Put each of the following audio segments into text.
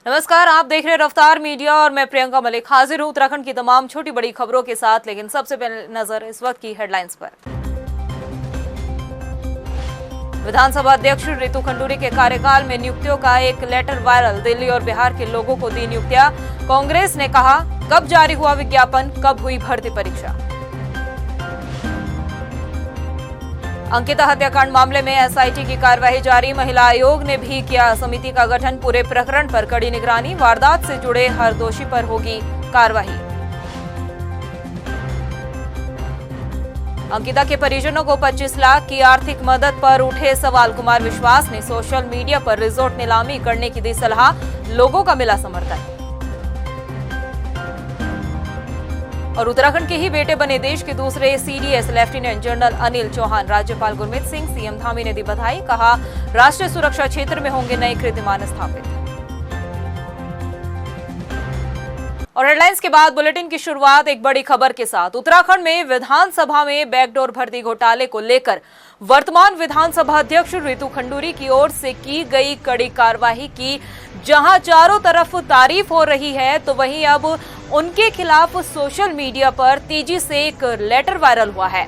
नमस्कार, आप देख रहे हैं रफ्तार मीडिया और मैं प्रियंका मलिक हाजिर हूं उत्तराखंड की तमाम छोटी बड़ी खबरों के साथ। लेकिन सबसे पहले नजर इस वक्त की हेडलाइंस पर। विधानसभा अध्यक्ष रितु खंडूरी के कार्यकाल में नियुक्तियों का एक लेटर वायरल। दिल्ली और बिहार के लोगों को दी नियुक्तियां। कांग्रेस ने कहा, कब जारी हुआ विज्ञापन, कब हुई भर्ती परीक्षा। अंकिता हत्याकांड मामले में एसआईटी की कार्रवाई जारी। महिला आयोग ने भी किया समिति का गठन। पूरे प्रकरण पर कड़ी निगरानी। वारदात से जुड़े हर दोषी पर होगी कार्रवाई। अंकिता के परिजनों को 25 लाख की आर्थिक मदद पर उठे सवाल। कुमार विश्वास ने सोशल मीडिया पर रिजॉर्ट नीलामी करने की दी सलाह। लोगों का मिला समर्थन। और उत्तराखंड के ही बेटे बने देश के दूसरे CDS lieutenant general Anil Chauhan. राज्यपाल गुरमीत सिंह, सीएम धामी ने दी बधाई। कहा, राष्ट्रीय सुरक्षा क्षेत्र में होंगे नए कीर्तिमान स्थापित। और हेडलाइंस के बाद बुलेटिन की शुरुआत एक बड़ी खबर के साथ। उत्तराखंड में विधानसभा में बैकडोर भर्ती घोटाले को लेकर वर्तमान विधानसभा अध्यक्ष रितु खंडूरी की ओर से की गई कड़ी कार्रवाई की जहां चारों तरफ तारीफ हो रही है, तो वहीं अब उनके खिलाफ सोशल मीडिया पर तेजी से एक लेटर वायरल हुआ है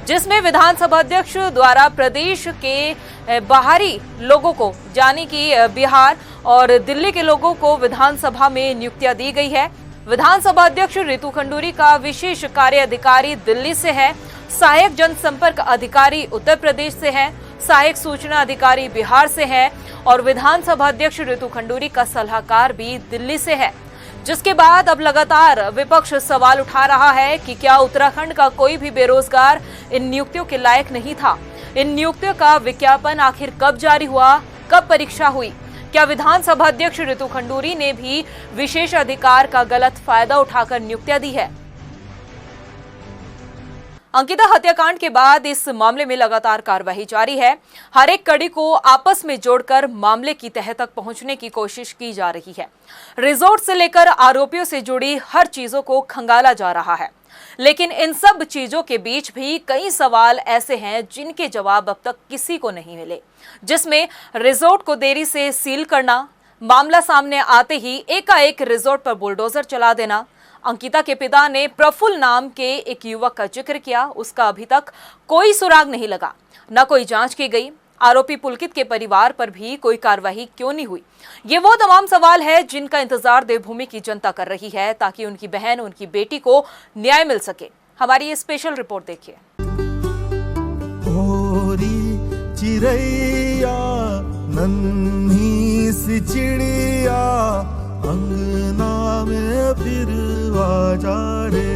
जिसमें विधानसभा अध्यक्ष द्वारा प्रदेश के बाहरी लोगों को, यानी कि बिहार और दिल्ली के लोगों को विधानसभा में नियुक्तियां दी गई है। विधानसभा अध्यक्ष रितु खंडूरी का विशेष कार्य अधिकारी दिल्ली से है, सहायक जनसंपर्क अधिकारी उत्तर प्रदेश से है, सहायक सूचना अधिकारी बिहार से है और विधानसभा अध्यक्ष रितु खंडूरी का सलाहकार भी दिल्ली से है। जिसके बाद अब लगातार विपक्ष सवाल उठा रहा है कि क्या उत्तराखंड का कोई भी बेरोजगार इन नियुक्तियों के लायक नहीं था। इन नियुक्तियों का विज्ञापन आखिर कब जारी हुआ, कब परीक्षा हुई, क्या विधानसभा अध्यक्ष रितु खंडूरी ने भी विशेष अधिकार का गलत फायदा उठाकर नियुक्तियां दी है। अंकिता हत्याकांड के बाद इस मामले में लगातार कार्रवाई जारी है। हर एक कड़ी को आपस में जोड़कर मामले की तह तक पहुंचने की कोशिश की जा रही है। रिजॉर्ट से लेकर आरोपियों से जुड़ी हर चीजों को खंगाला जा रहा है। लेकिन इन सब चीजों के बीच भी कई सवाल ऐसे हैं जिनके जवाब अब तक किसी को नहीं मिले, जिसमें रिजॉर्ट को देरी से सील करना, मामला सामने आते ही एकाएक रिजॉर्ट पर बुलडोजर चला देना। अंकिता के पिता ने प्रफुल्ल नाम के एक युवक का जिक्र किया, उसका अभी तक कोई सुराग नहीं लगा, न कोई जांच की गई। आरोपी पुलकित के परिवार पर भी कोई कार्रवाई क्यों नहीं हुई। ये वो तमाम सवाल है जिनका इंतजार देवभूमि की जनता कर रही है ताकि उनकी बहन, उनकी बेटी को न्याय मिल सके। हमारी ये स्पेशल रिपोर्ट देखिए। चिड़ैया नन्ही सी चिड़िया अंगना में फिर आजा रे।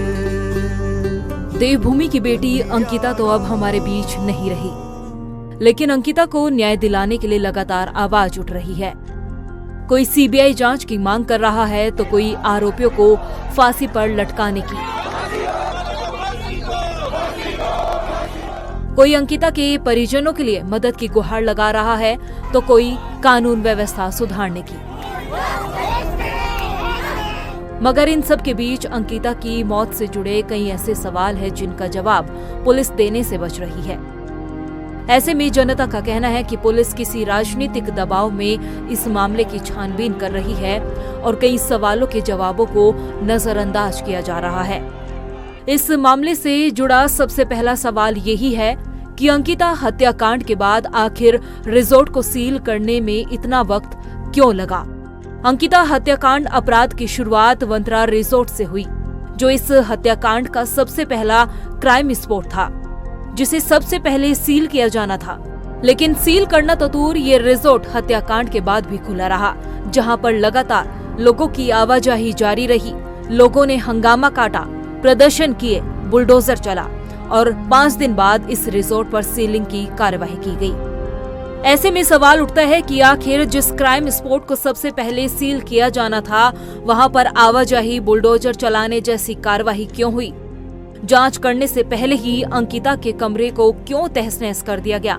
देवभूमि की बेटी अंकिता तो अब हमारे बीच नहीं रही, लेकिन अंकिता को न्याय दिलाने के लिए लगातार आवाज उठ रही है। कोई सीबीआई जांच की मांग कर रहा है तो कोई आरोपियों को फांसी पर लटकाने की। कोई अंकिता के परिजनों के लिए मदद की गुहार लगा रहा है तो कोई कानून व्यवस्था सुधारने की। मगर इन सब के बीच अंकिता की मौत से जुड़े कई ऐसे सवाल हैं जिनका जवाब पुलिस देने से बच रही है। ऐसे में जनता का कहना है कि पुलिस किसी राजनीतिक दबाव में इस मामले की छानबीन कर रही है और कई सवालों के जवाबों को नजरअंदाज किया जा रहा है। इस मामले से जुड़ा सबसे पहला सवाल यही है कि अंकिता हत्याकांड के बाद आखिर रिजॉर्ट को सील करने में इतना वक्त क्यों लगा। अंकिता हत्याकांड अपराध की शुरुआत वंतरा रिजॉर्ट से हुई, जो इस हत्याकांड का सबसे पहला क्राइम स्पॉट था, जिसे सबसे पहले सील किया जाना था। लेकिन सील करना तो दूर, ये रिजॉर्ट हत्याकांड के बाद भी खुला रहा, जहां पर लगातार लोगों की आवाजाही जारी रही। लोगों ने हंगामा काटा, प्रदर्शन किए, बुलडोजर चला और 5 दिन बाद इस रिजॉर्ट पर सीलिंग की कार्यवाही की गई। ऐसे में सवाल उठता है कि आखिर जिस क्राइम स्पॉट को सबसे पहले सील किया जाना था, वहां पर आवाजाही, बुलडोजर चलाने जैसी कार्यवाही क्यों हुई। जांच करने से पहले ही अंकिता के कमरे को क्यों तहस-नहस कर दिया गया।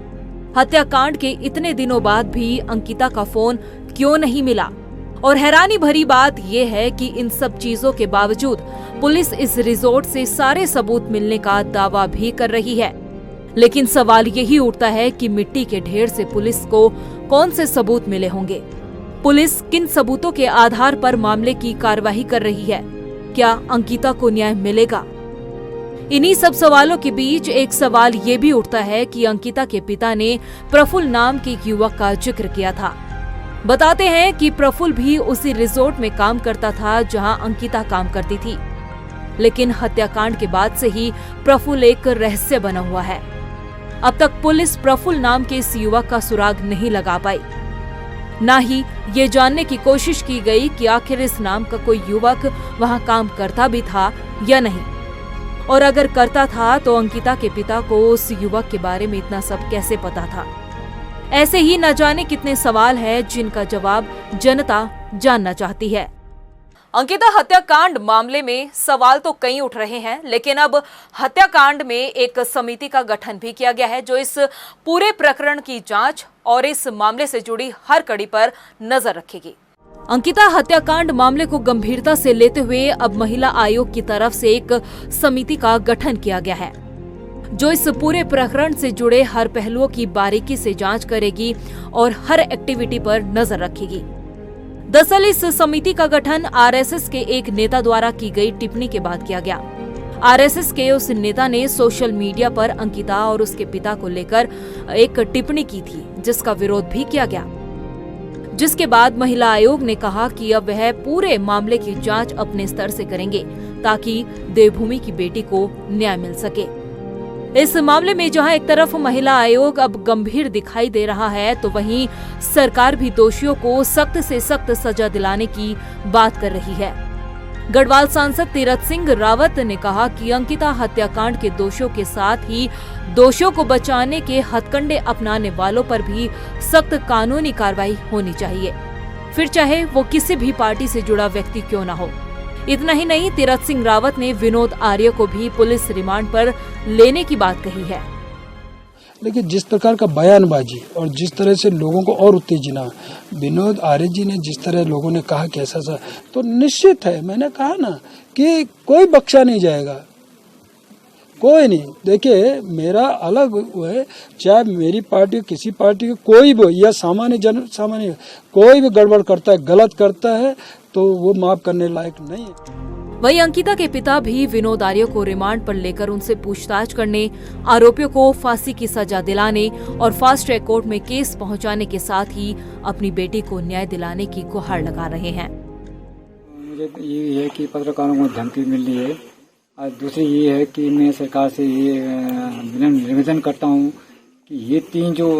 हत्याकांड के इतने दिनों बाद भी अंकिता का फोन क्यों नहीं मिला। और हैरानी भरी बात यह है कि इन सब चीजों के बावजूद पुलिस इस रिजॉर्ट से सारे सबूत मिलने का दावा भी कर रही है। लेकिन सवाल यही उठता है कि मिट्टी के ढेर से पुलिस को कौन से सबूत मिले होंगे। पुलिस किन सबूतों के आधार पर मामले की कार्रवाई कर रही है? क्या अंकिता को न्याय मिलेगा? इन्हीं सब सवालों के बीच एक सवाल ये भी उठता है कि अंकिता के पिता ने प्रफुल्ल नाम के एक युवक का जिक्र किया था। बताते हैं कि प्रफुल्ल भी उसी रिजॉर्ट में काम करता था जहां अंकिता काम करती थी, लेकिन हत्याकांड के बाद से ही प्रफुल्ल एक रहस्य बना हुआ है। अब तक पुलिस प्रफुल्ल नाम के इस युवक का सुराग नहीं लगा पाई, ना ही ये जानने की कोशिश की गई कि आखिर इस नाम का कोई युवक वहां काम करता भी था या नहीं, और अगर करता था तो अंकिता के पिता को उस युवक के बारे में इतना सब कैसे पता था। ऐसे ही न जाने कितने सवाल हैं जिनका जवाब जनता जानना चाहती है। अंकिता हत्याकांड मामले में सवाल तो कई उठ रहे हैं, लेकिन अब हत्याकांड में एक समिति का गठन भी किया गया है जो इस पूरे प्रकरण की जांच और इस मामले से जुड़ी हर कड़ी पर नजर रखेगी। अंकिता हत्याकांड मामले को गंभीरता से लेते हुए अब महिला आयोग की तरफ से एक समिति का गठन किया गया है जो इस पूरे प्रकरण से जुड़े हर पहलुओं की बारीकी से जांच करेगी और हर एक्टिविटी पर नजर रखेगी। दरअसल इस समिति का गठन आरएसएस के एक नेता द्वारा की गई टिप्पणी के बाद किया गया। आरएसएस के उस नेता ने सोशल मीडिया पर अंकिता और उसके पिता को लेकर एक टिप्पणी की थी जिसका विरोध भी किया गया, जिसके बाद महिला आयोग ने कहा कि अब वह पूरे मामले की जांच अपने स्तर से करेंगे ताकि देवभूमि की बेटी को न्याय मिल सके। इस मामले में जहां एक तरफ महिला आयोग अब गंभीर दिखाई दे रहा है, तो वहीं सरकार भी दोषियों को सख्त से सख्त सजा दिलाने की बात कर रही है। गढ़वाल सांसद तीरथ सिंह रावत ने कहा कि अंकिता हत्याकांड के दोषियों के साथ ही दोषियों को बचाने के हथकंडे अपनाने वालों पर भी सख्त कानूनी कार्रवाई होनी चाहिए, फिर चाहे वो किसी भी पार्टी से जुड़ा व्यक्ति क्यों न हो। इतना ही नहीं, तीरथ सिंह रावत ने विनोद आर्य को भी पुलिस रिमांड पर लेने की बात कही है। लेकिन जिस प्रकार का बयानबाजी और जिस तरह से लोगों को और उत्तेजना विनोद आर्य जी ने जिस तरह लोगों ने कहा कि ऐसा सा, तो निश्चित है, मैंने कहा ना कि कोई बख्शा नहीं जाएगा, कोई नहीं। देखिए मेरा अलग है, चाहे मेरी पार्टी किसी पार्टी के कोई भी या सामान्य कोई भी गड़बड़ करता है, गलत करता है, तो वो माफ करने लायक नहीं है। वहीं अंकिता के पिता भी विनोद आर्य को रिमांड पर लेकर उनसे पूछताछ करने, आरोपियों को फांसी की सजा दिलाने और फास्ट ट्रैक कोर्ट में केस पहुंचाने के साथ ही अपनी बेटी को न्याय दिलाने की गुहार लगा रहे हैं। मुझे ये है कि पत्रकारों को धमकी मिल रही है, और दूसरी ये है कि मैं सरकार से ये निवेदन करता हूँ कि ये 3 जो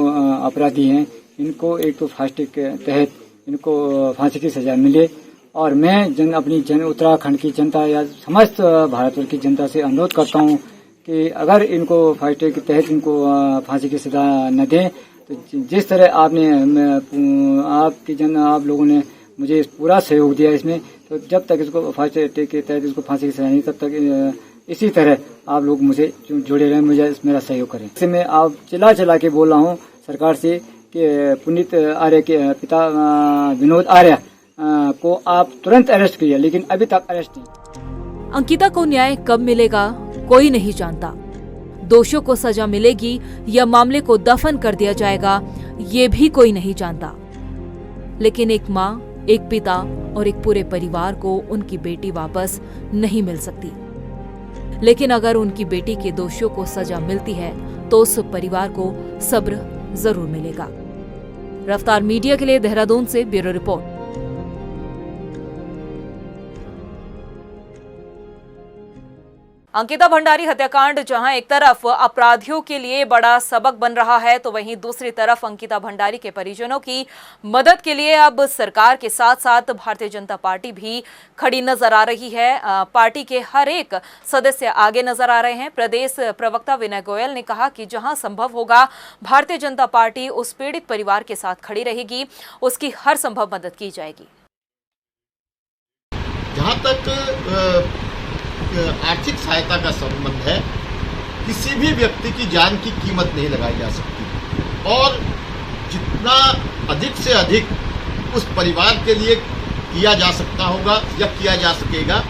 अपराधी हैं इनको एक तो फास्ट ट्रैक के तहत इनको फांसी की सजा मिले, और मैं अपनी उत्तराखंड की जनता या समस्त भारतवर्ष की जनता से अनुरोध करता हूँ कि अगर इनको फास्ट ट्रैक के तहत इनको फांसी की सजा न दें, तो जिस तरह आप लोगों ने मुझे पूरा सहयोग दिया इसमें, तो जब तक इसको फास्ट ट्रैक के तहत इसको फांसी की सजा नहीं, तब तक इसी तरह आप लोग मुझे जुड़े रहें, मुझे मेरा सहयोग करें। इससे मैं आप चिल्ला के बोल रहा हूँ सरकार से कि पुनीत आर्य के पिता विनोद आर्य को आप तुरंत अरेस्ट कीजिए, लेकिन अभी तक अरेस्ट नहीं। अंकिता को न्याय कब मिलेगा कोई नहीं जानता। दोषियों को सजा मिलेगी या मामले को दफन कर दिया जाएगा ये भी कोई नहीं जानता। लेकिन एक माँ, एक पिता और एक पूरे परिवार को उनकी बेटी वापस नहीं मिल सकती। लेकिन अगर उनकी बेटी के दोषियों को सजा मिलती है तो उस परिवार को सब्र जरूर मिलेगा। रफ्तार मीडिया के लिए देहरादून से ब्यूरो रिपोर्ट। अंकिता भंडारी हत्याकांड जहां एक तरफ अपराधियों के लिए बड़ा सबक बन रहा है, तो वहीं दूसरी तरफ अंकिता भंडारी के परिजनों की मदद के लिए अब सरकार के साथ साथ भारतीय जनता पार्टी भी खड़ी नजर आ रही है। पार्टी के हर एक सदस्य आगे नजर आ रहे हैं। प्रदेश प्रवक्ता विनय गोयल ने कहा कि जहां संभव होगा भारतीय जनता पार्टी उस पीड़ित परिवार के साथ खड़ी रहेगी, उसकी हर संभव मदद की जाएगी। जहां तक आर्थिक सहायता का संबंध है, किसी भी व्यक्ति की जान की कीमत नहीं लगाई जा सकती, और जितना अधिक से अधिक उस परिवार के लिए किया जा सकता होगा या किया जा सकेगा,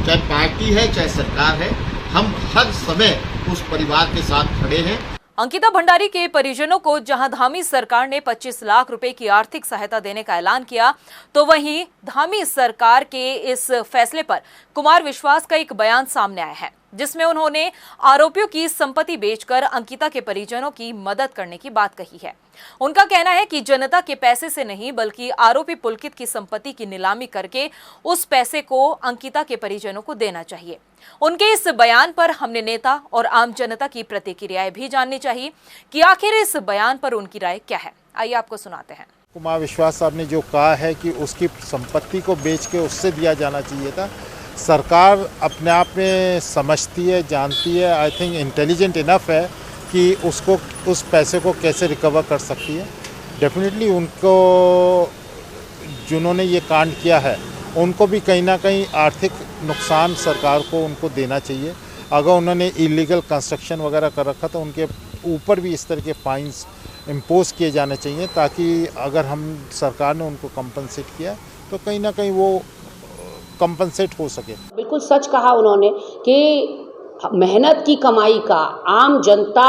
चाहे पार्टी है चाहे सरकार है, हम हर समय उस परिवार के साथ खड़े हैं। अंकिता भंडारी के परिजनों को जहां धामी सरकार ने 25 लाख रुपए की आर्थिक सहायता देने का ऐलान किया, तो वहीं धामी सरकार के इस फैसले पर कुमार विश्वास का एक बयान सामने आया है, जिसमें उन्होंने आरोपियों की संपत्ति बेचकर अंकिता के परिजनों की मदद करने की बात कही है। उनका कहना है कि जनता के पैसे से नहीं बल्कि आरोपी पुलकित की संपत्ति की नीलामी करके उस पैसे को अंकिता के परिजनों को देना चाहिए। उनके इस बयान पर हमने नेता और आम जनता की प्रतिक्रियाएं भी जाननी चाहिए कि आखिर इस बयान पर उनकी राय क्या है। आइए आपको सुनाते हैं। कुमार विश्वास साहब ने जो कहा है कि उसकी संपत्ति को बेच के उससे दिया जाना चाहिए था, सरकार अपने आप में समझती है, जानती है, आई थिंक इंटेलिजेंट इनफ है कि उसको उस पैसे को कैसे रिकवर कर सकती है। डेफिनेटली उनको जिन्होंने ये कांड किया है उनको भी कहीं ना कहीं आर्थिक नुकसान सरकार को उनको देना चाहिए। अगर उन्होंने इलीगल कंस्ट्रक्शन वगैरह कर रखा तो उनके ऊपर भी इस तरह के फाइन्स इम्पोज किए जाने चाहिए, ताकि अगर हम सरकार ने उनको कंपनसेट किया तो कहीं ना कहीं वो कंपनसेट हो सके। बिल्कुल सच कहा उन्होंने कि मेहनत की कमाई का आम जनता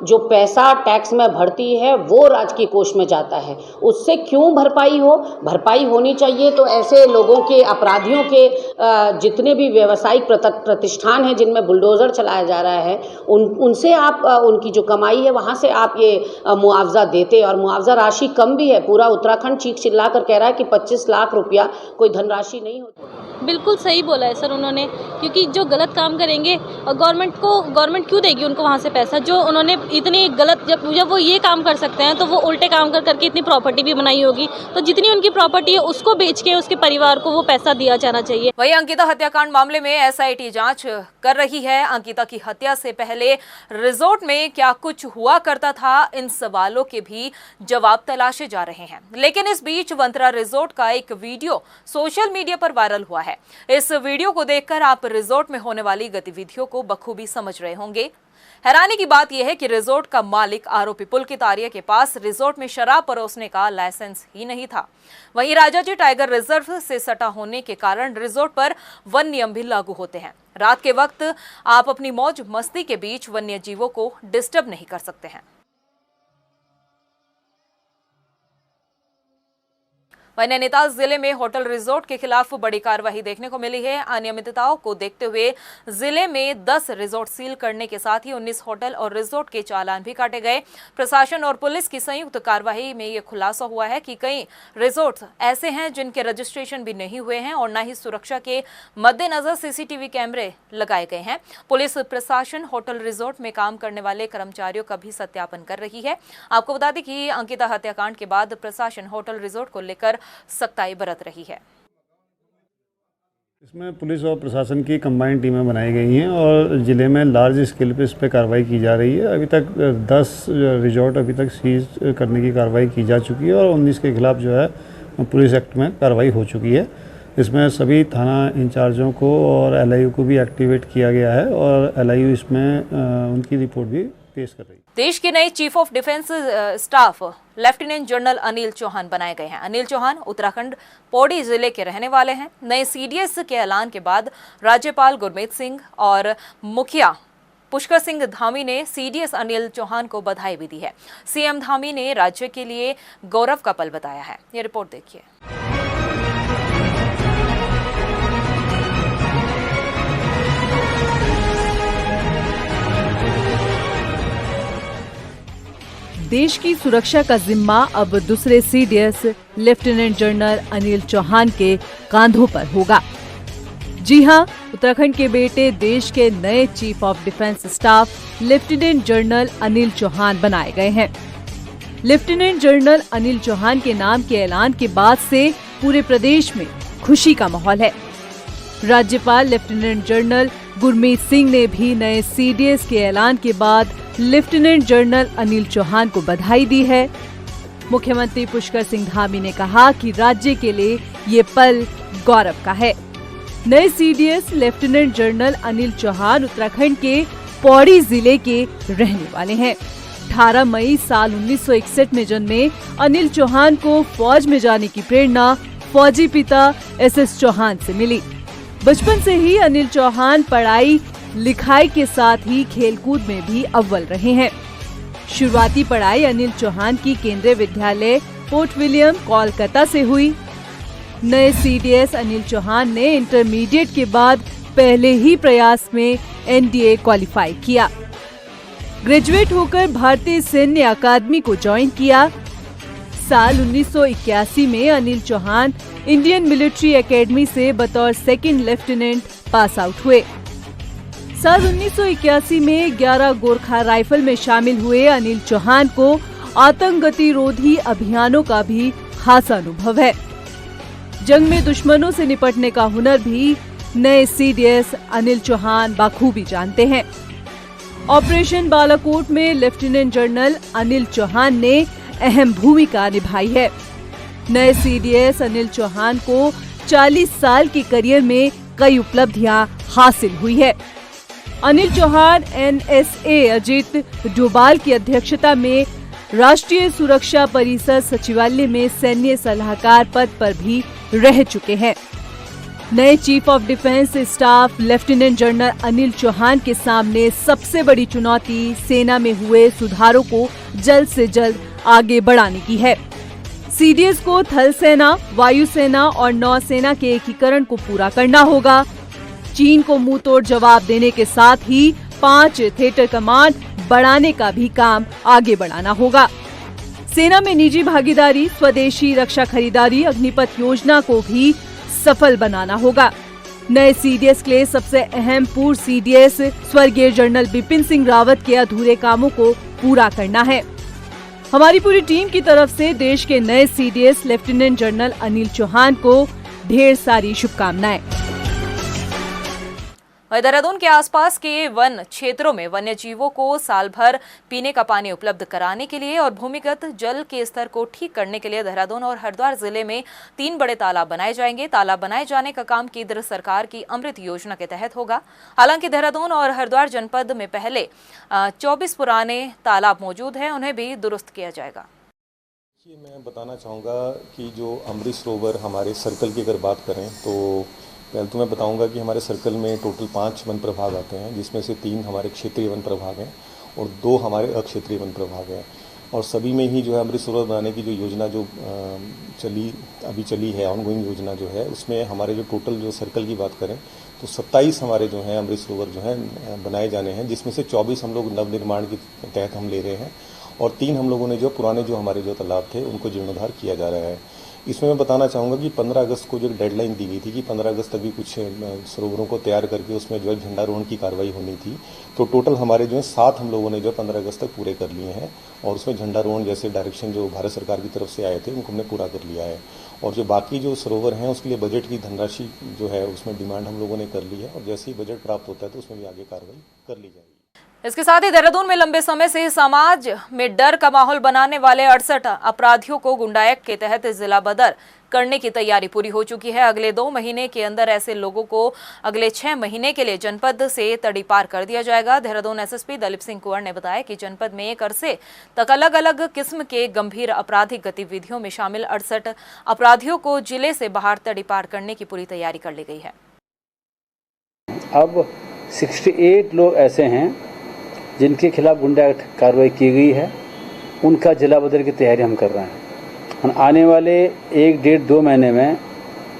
जो पैसा टैक्स में भरती है वो राजकीय कोष में जाता है, उससे क्यों भरपाई होनी चाहिए। तो ऐसे लोगों के, अपराधियों के जितने भी व्यावसायिक प्रतिष्ठान हैं जिनमें बुलडोज़र चलाया जा रहा है, उनसे आप उनकी जो कमाई है वहाँ से आप ये मुआवजा देते, और मुआवजा राशि कम भी है। पूरा उत्तराखंड चीख चिल्ला कर कह रहा है कि 25 लाख रुपया कोई धनराशि नहीं होती। बिल्कुल सही बोला है सर उन्होंने, क्योंकि जो गलत काम करेंगे और गवर्नमेंट क्यों देगी उनको वहाँ से पैसा। जो उन्होंने इतनी गलत, जब वो ये काम कर सकते हैं तो वो उल्टे काम करके इतनी प्रॉपर्टी भी बनाई होगी, तो जितनी उनकी प्रॉपर्टी है उसको बेच के उसके परिवार को वो पैसा दिया जाना चाहिए। वहीं अंकिता हत्याकांड मामले में एसआईटी जांच कर रही है। अंकिता की हत्या से पहले रिजॉर्ट में क्या कुछ हुआ करता था, इन सवालों के भी जवाब तलाशे जा रहे हैं। लेकिन इस बीच वंतरा रिजॉर्ट का एक वीडियो सोशल मीडिया पर वायरल हुआ है। इस वीडियो को देखकर आप रिजॉर्ट में होने वाली गतिविधियों को बखूबी समझ रहे होंगे। हैरानी की बात यह है कि रिजॉर्ट का मालिक आरोपी पुलकित आर्य के पास रिजॉर्ट में शराब परोसने का लाइसेंस ही नहीं था। वहीं राजाजी टाइगर रिजर्व से सटा होने के कारण रिजॉर्ट पर वन नियम भी लागू होते हैं। रात के वक्त आप अपनी मौज मस्ती के बीच वन्य जीवों को डिस्टर्ब नहीं कर सकते हैं। वहीं नैनीताल जिले में होटल रिजॉर्ट के खिलाफ बड़ी कार्रवाई देखने को मिली है। अनियमितताओं को देखते हुए जिले में 10 रिजॉर्ट सील करने के साथ ही 19 होटल और रिजॉर्ट के चालान भी काटे गए। प्रशासन और पुलिस की संयुक्त कार्रवाई में यह खुलासा हुआ है कि कई रिजॉर्ट ऐसे हैं जिनके रजिस्ट्रेशन भी नहीं हुए हैं और न ही सुरक्षा के मद्देनजर सीसीटीवी कैमरे लगाए गए हैं। पुलिस प्रशासन होटल रिजॉर्ट में काम करने वाले कर्मचारियों का भी सत्यापन कर रही है। आपको बता दें कि अंकिता हत्याकांड के बाद प्रशासन होटल रिजॉर्ट को लेकर सख्ताई बरत रही है। इसमें पुलिस और प्रशासन की कंबाइंड टीमें बनाई गई हैं और जिले में लार्ज स्केल पे इस पर कार्रवाई की जा रही है। अभी तक 10 रिजॉर्ट अभी तक सीज करने की कार्रवाई की जा चुकी है और 19 के खिलाफ जो है पुलिस एक्ट में कार्रवाई हो चुकी है। इसमें सभी थाना इंचार्जों को और LIU को भी एक्टिवेट किया गया है और LIU इसमें उनकी रिपोर्ट भी पेश कर रही है। देश के नए chief of defence staff lieutenant general Anil Chauhan बनाए गए हैं। अनिल चौहान उत्तराखंड पौड़ी जिले के रहने वाले हैं। नए CDS के ऐलान के बाद राज्यपाल गुरमीत सिंह और मुखिया पुष्कर सिंह धामी ने CDS अनिल चौहान को बधाई भी दी है। CM धामी ने राज्य के लिए गौरव का पल बताया है। ये रिपोर्ट देखिए। देश की सुरक्षा का जिम्मा अब दूसरे CDS lieutenant general Anil Chauhan के कांधों पर होगा। जी हां, उत्तराखंड के बेटे देश के नए chief of defence staff lieutenant general Anil Chauhan बनाए गए हैं। लेफ्टिनेंट जनरल अनिल चौहान के नाम के ऐलान के बाद से पूरे प्रदेश में खुशी का माहौल है। राज्यपाल लेफ्टिनेंट जनरल गुरमीत सिंह ने भी नए CDS के ऐलान के बाद लेफ्टिनेंट जनरल अनिल चौहान को बधाई दी है। मुख्यमंत्री पुष्कर सिंह धामी ने कहा कि राज्य के लिए ये पल गौरव का है। नए CDS lieutenant general Anil Chauhan Uttarakhand के पौड़ी जिले के रहने वाले हैं। 18 मई साल 1961 में जन्मे अनिल चौहान को फौज में जाने की प्रेरणा फौजी पिता SS चौहान से मिली। बचपन से ही अनिल चौहान पढ़ाई लिखाई के साथ ही खेलकूद में भी अव्वल रहे हैं। शुरुआती पढ़ाई अनिल चौहान की केंद्रीय विद्यालय फोर्ट विलियम कोलकाता से हुई। नए सीडीएस अनिल चौहान ने इंटरमीडिएट के बाद पहले ही प्रयास में एनडीए क्वालिफाई किया। ग्रेजुएट होकर भारतीय सैन्य अकादमी को ज्वाइन किया। साल 1981 में Anil Chauhan Indian Military Academy से बतौर सेकंड लेफ्टिनेंट पास आउट हुए। साल 1981 में 11 गोरखा राइफल में शामिल हुए अनिल चौहान को आतंक गतिरोधी अभियानों का भी खासा अनुभव है। जंग में दुश्मनों से निपटने का हुनर भी नए सीडीएस अनिल चौहान बाखूबी जानते हैं। ऑपरेशन बालाकोट में लेफ्टिनेंट जनरल अनिल चौहान ने अहम भूमिका निभाई है। नए सीडीएस अनिल चौहान को 40 साल के करियर में कई उपलब्धियां हासिल हुई है। अनिल चौहान एनएसए अजित डोभाल की अध्यक्षता में राष्ट्रीय सुरक्षा परिषद सचिवालय में सैन्य सलाहकार पद पर भी रह चुके हैं। नए chief of defence staff lieutenant general Anil Chauhan के सामने सबसे बड़ी चुनौती सेना में हुए सुधारों को जल्द से जल्द आगे बढ़ाने की है। सीडीएस को थल सेना, वायुसेना और नौसेना के एकीकरण को पूरा करना होगा। चीन को मुंह तोड़ जवाब देने के साथ ही 5 थिएटर कमांड बढ़ाने का भी काम आगे बढ़ाना होगा। सेना में निजी भागीदारी, स्वदेशी रक्षा खरीदारी, अग्निपथ योजना को भी सफल बनाना होगा। नए सीडीएस के लिए सबसे अहम पूर्व सीडीएस स्वर्गीय जनरल बिपिन सिंह रावत के अधूरे कामों को पूरा करना है। हमारी पूरी टीम की तरफ से देश के नए CDS lieutenant general Anil Chauhan को ढेर सारी शुभकामनाएं। देहरादून के आसपास के वन क्षेत्रों में वन्य जीवों को साल भर पीने का पानी उपलब्ध कराने के लिए और भूमिगत जल के स्तर को ठीक करने के लिए देहरादून और हरिद्वार जिले में 3 बड़े तालाब बनाए जाएंगे। तालाब बनाए जाने का काम केंद्र सरकार की अमृत योजना के तहत होगा। हालांकि देहरादून और हरिद्वार जनपद में पहले 24 पुराने तालाब मौजूद हैं, उन्हें भी दुरुस्त किया जाएगा। मैं बताना चाहूँगा कि जो अमृत सरोवर हमारे सर्कल की अगर बात करें तो पहले तो मैं बताऊंगा कि हमारे सर्कल में टोटल 5 वन प्रभाग आते हैं, जिसमें से 3 हमारे क्षेत्रीय वन प्रभाग हैं और 2 हमारे अक्षेत्रीय वन प्रभाग हैं। और सभी में ही जो है अमृत सरोवर बनाने की जो योजना जो अभी चली है, ऑनगोइंग योजना जो है, उसमें हमारे जो टोटल जो सर्कल की बात करें तो 27 हमारे जो हैं अमृत सरोवर जो हैं बनाए जाने हैं, जिसमें से 24 हम लोग नवनिर्माण के तहत हम ले रहे हैं और 3 हम लोगों ने जो पुराने जो हमारे जो तालाब थे उनको जीर्णोद्धार किया जा रहा है। इसमें मैं बताना चाहूँगा कि 15 अगस्त को जो डेडलाइन दी गई थी कि 15 अगस्त तक भी कुछ सरोवरों को तैयार करके उसमें जो है झंडारोहण की कार्रवाई होनी थी, तो टोटल हमारे जो है 7 हम लोगों ने जो 15 अगस्त तक पूरे कर लिए हैं और उसमें झंडारोहण जैसे डायरेक्शन जो भारत सरकार की तरफ से आए थे उनको हमने पूरा कर लिया है। और जो बाकी जो सरोवर हैं उसके लिए बजट की धनराशि जो है उसमें डिमांड हम लोगों ने कर ली है और जैसे ही बजट प्राप्त होता है तो उसमें भी आगे कार्रवाई कर ली जाएगी। इसके साथ ही देहरादून में लंबे समय से समाज में डर का माहौल बनाने वाले 68 अपराधियों को गुंडा एक्ट के तहत जिला बदर करने की तैयारी पूरी हो चुकी है। अगले 2 महीने के अंदर ऐसे लोगों को अगले 6 महीने के लिए जनपद से तड़ीपार कर दिया जाएगा। देहरादून एसएसपी दलीप सिंह कुंवर ने बताया कि जनपद में एक अरसे तक अलग अलग किस्म के गंभीर आपराधिक गतिविधियों में शामिल 68 अपराधियों को जिले से बाहर तड़ीपार करने की पूरी तैयारी कर ली गई है। अब 68 लोग ऐसे हैं जिनके खिलाफ गुंडा एक्ट कार्रवाई की गई है, उनका जिला बदल की तैयारी हम कर रहे हैं। हम आने वाले 1-1.5-2 महीने में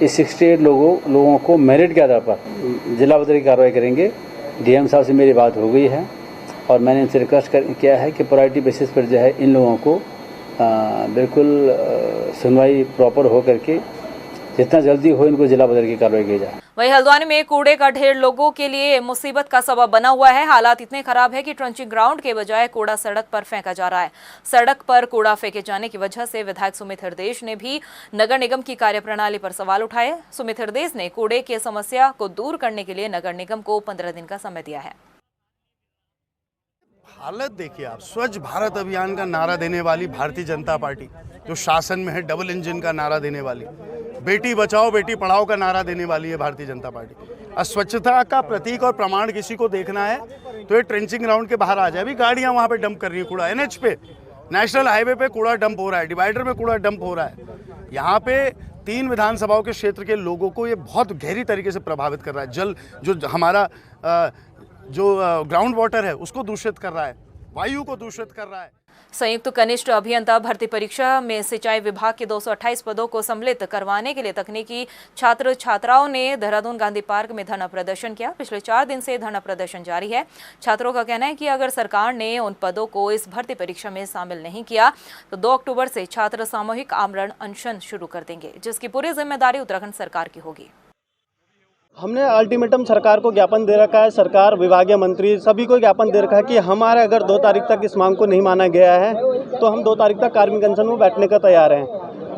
इस 68 लोगों को मेरिट के आधार पर जिला बदल की कार्रवाई करेंगे। डीएम साहब से मेरी बात हो गई है और मैंने इनसे रिक्वेस्ट किया है कि प्रायोरिटी बेसिस पर जो है इन लोगों को बिल्कुल सुनवाई प्रॉपर हो करके जितना जल्दी हो इनको जिला बदल की कार्रवाई की जाए। वहीं हल्द्वानी में कूड़े का ढेर लोगों के लिए मुसीबत का सबब बना हुआ है। हालात इतने खराब है कि ट्रंचिंग ग्राउंड के बजाय कूड़ा सड़क पर फेंका जा रहा है। सड़क पर कूड़ा फेंके जाने की वजह से विधायक सुमित हरदेश ने भी नगर निगम की कार्यप्रणाली पर सवाल उठाए। सुमित हरदेश ने कूड़े की समस्या को दूर करने के लिए नगर निगम को 15 दिन का समय दिया है। हालत देखिए आप, स्वच्छ भारत अभियान का नारा देने वाली भारतीय जनता पार्टी जो शासन में है, डबल इंजन का नारा देने वाली, बेटी बचाओ बेटी पढ़ाओ का नारा देने वाली है भारतीय जनता पार्टी। अस्वच्छता का प्रतीक और प्रमाण किसी को देखना है तो ये ट्रेंचिंग ग्राउंड के बाहर आ जाए। अभी गाड़ियां वहां पे डंप कर रही है कूड़ा, एनएच पे, नेशनल हाईवे पे कूड़ा डंप हो रहा है, डिवाइडर में कूड़ा डंप हो रहा है। यहाँ पे 3 विधानसभाओं के क्षेत्र के लोगों को ये बहुत गहरी तरीके से प्रभावित कर रहा है। जल जो हमारा जो ग्राउंड वाटर है उसको दूषित कर रहा है, वायु को दूषित कर रहा है। संयुक्त कनिष्ठ अभियंता भर्ती परीक्षा में सिंचाई विभाग के 228 पदों को सम्मिलित करवाने के लिए तकनीकी छात्र छात्राओं ने देहरादून गांधी पार्क में धरना प्रदर्शन किया। पिछले 4 दिन से धरना प्रदर्शन जारी है। छात्रों का कहना है कि अगर सरकार ने उन पदों को इस भर्ती परीक्षा में शामिल नहीं किया तो 2 अक्टूबर से छात्र सामूहिक आमरण अनशन शुरू कर देंगे, जिसकी पूरी जिम्मेदारी उत्तराखंड सरकार की होगी। हमने अल्टीमेटम सरकार को ज्ञापन दे रखा है, सरकार विभागीय मंत्री सभी को ज्ञापन दे रखा है कि हमारे अगर 2 तारीख तक इस मांग को नहीं माना गया है तो हम 2 तारीख तक कार्मिक अनशन में बैठने का तैयार हैं।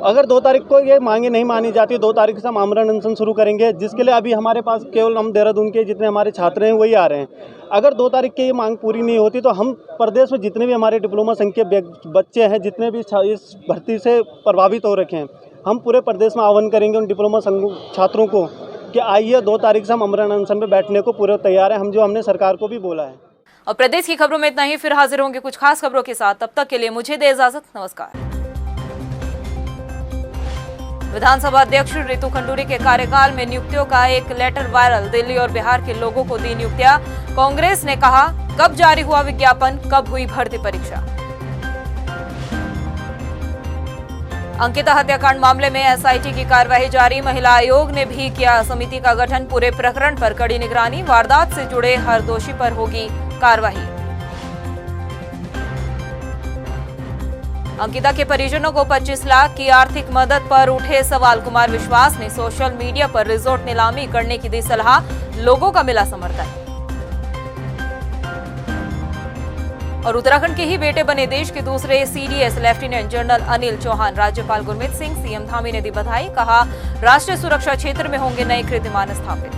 अगर 2 तारीख को ये मांगे नहीं मानी जाती 2 तारीख से हम आमरण अनशन शुरू करेंगे, जिसके लिए अभी हमारे पास केवल हम देहरादून के जितने हमारे छात्र हैं वही आ रहे हैं। अगर 2 तारीख की ये मांग पूरी नहीं होती तो हम प्रदेश में जितने भी हमारे डिप्लोमा संघ के बच्चे हैं, जितने भी इस भर्ती से प्रभावित हो रखे हैं, हम पूरे प्रदेश में आह्वान करेंगे उन डिप्लोमा संघ छात्रों को कि आइए 2 तारीख से हम आमरण अनशन में बैठने को पूरे तैयार हैं, हमने सरकार को भी बोला है। और प्रदेश की खबरों में इतना ही, फिर हाजिर होंगे कुछ खास खबरों के साथ। तब तक के लिए मुझे दे इजाजत, नमस्कार। विधानसभा अध्यक्ष रितु खंडूरी के कार्यकाल में नियुक्तियों का एक लेटर वायरल, दिल्ली और बिहार के लोगों को दी नियुक्तियां। कांग्रेस ने कहा कब जारी हुआ विज्ञापन, कब हुई भर्ती परीक्षा। अंकिता हत्याकांड मामले में एसआईटी की कार्रवाई जारी, महिला आयोग ने भी किया समिति का गठन, पूरे प्रकरण पर कड़ी निगरानी, वारदात से जुड़े हर दोषी पर होगी कार्रवाई। अंकिता के परिजनों को 25 लाख की आर्थिक मदद पर उठे सवाल, कुमार विश्वास ने सोशल मीडिया पर रिजॉर्ट नीलामी करने की दी सलाह, लोगों का मिला समर्थन। और उत्तराखंड के ही बेटे बने देश के दूसरे CDS lieutenant general Anil Chauhan, राज्यपाल गुरमीत सिंह, सीएम धामी ने दी बधाई, कहा राष्ट्रीय सुरक्षा क्षेत्र में होंगे नए कीर्तिमान स्थापित।